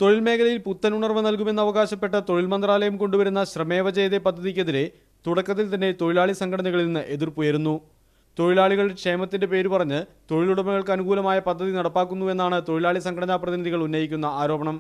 തൊഴിൽ മേഖലയിൽ പുത്തനുണർവ് നൽകുമെന്ന് അവകാശപ്പെട്ട തൊഴിൽ മന്ത്രാലയം കൊണ്ടുവരുന്ന ശ്രമേവ ജയതേ പദ്ധതിക്കെതിരെ തുടക്കത്തിൽ തന്നെ തൊഴിലാളി സംഘടനകളിൽ നിന്ന് എതിർപ്പുയരുന്നു. തൊഴിലാളികളുടെ ക്ഷേമത്തിന്റെ പേര് പറഞ്ഞ് തൊഴിലുടമകൾക്ക് അനുകൂലമായ പദ്ധതി നടപ്പാക്കുന്നുവെന്നാണ് തൊഴിലാളി സംഘടനാ പ്രതിനിധികൾ ഉന്നയിക്കുന്ന ആരോപണം.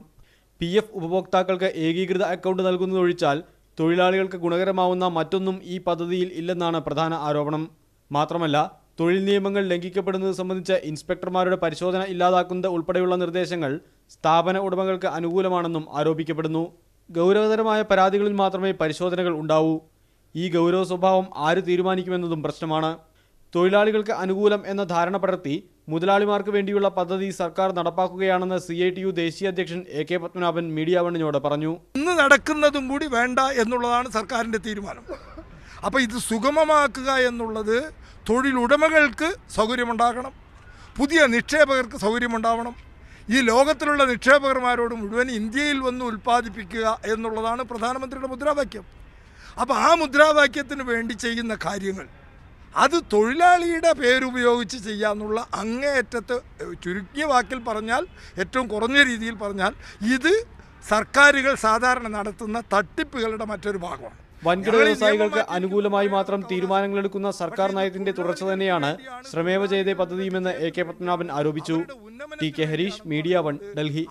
PF ഉപഭോക്താക്കൾക്ക് ഏകീകൃത അക്കൗണ്ട് നൽകുന്നതൊഴിച്ചാൽ തൊഴിലാളികൾക്ക് ഗുണകരമാവുന്ന മറ്റൊന്നും ഈ പദ്ധതിയിൽ ഇല്ലെന്നാണ് പ്രധാന ആരോപണം. മാത്രമല്ല, തൊഴിൽ നിയമങ്ങൾ ലംഘിക്കപ്പെടുന്നത് സംബന്ധിച്ച് ഇൻസ്പെക്ടർമാരുടെ പരിശോധന ഇല്ലാതാക്കുന്നത് ഉൾപ്പെടെയുള്ള നിർദ്ദേശങ്ങൾ സ്ഥാപന ഉടമകൾക്ക് അനുകൂലമാണെന്നും ആരോപിക്കപ്പെടുന്നു. ഗൗരവതരമായ പരാതികളിൽ മാത്രമേ പരിശോധനകൾ ഉണ്ടാവൂ. ഈ ഗൗരവ സ്വഭാവം ആര് തീരുമാനിക്കുമെന്നതും പ്രശ്നമാണ്. തൊഴിലാളികൾക്ക് അനുകൂലം എന്ന ധാരണ പടർത്തി മുതലാളിമാർക്ക് വേണ്ടിയുള്ള പദ്ധതി സർക്കാർ നടപ്പാക്കുകയാണെന്ന് CITU ദേശീയ അധ്യക്ഷൻ AK പത്മനാഭൻ മീഡിയ വണ്ണിനോട് പറഞ്ഞു. ഇന്ന് നടക്കുന്നതും കൂടി വേണ്ട എന്നുള്ളതാണ് സർക്കാരിൻ്റെ തീരുമാനം. അപ്പോൾ ഇത് സുഗമമാക്കുക എന്നുള്ളത് തൊഴിലുടമകൾക്ക് സൗകര്യമുണ്ടാകണം, പുതിയ നിക്ഷേപകർക്ക് സൗകര്യമുണ്ടാവണം. ഈ ലോകത്തിലുള്ള നിക്ഷേപകന്മാരോട് മുഴുവൻ ഇന്ത്യയിൽ വന്ന് ഉൽപ്പാദിപ്പിക്കുക എന്നുള്ളതാണ് പ്രധാനമന്ത്രിയുടെ മുദ്രാവാക്യം. അപ്പോൾ ആ മുദ്രാവാക്യത്തിന് വേണ്ടി ചെയ്യുന്ന കാര്യങ്ങൾ അത് തൊഴിലാളിയുടെ പേരുപയോഗിച്ച് ചെയ്യാമെന്നുള്ള അങ്ങേയറ്റത്ത് ചുരുങ്ങിയ വാക്കിൽ പറഞ്ഞാൽ, ഏറ്റവും കുറഞ്ഞ രീതിയിൽ പറഞ്ഞാൽ, ഇത് സർക്കാരുകൾ സാധാരണ നടത്തുന്ന തട്ടിപ്പുകളുടെ മറ്റൊരു ഭാഗമാണ്. വൻകിട വ്യവസായികൾക്ക് അനുകൂലമായി മാത്രം തീരുമാനങ്ങളെടുക്കുന്ന സർക്കാർ നയത്തിന്റെ തുടർച്ച തന്നെയാണ് ശ്രമേവ ജയതേ പദ്ധതിയുമെന്ന് AK പത്മനാഭൻ ആരോപിച്ചു. TK Harish, media 1, Delhi.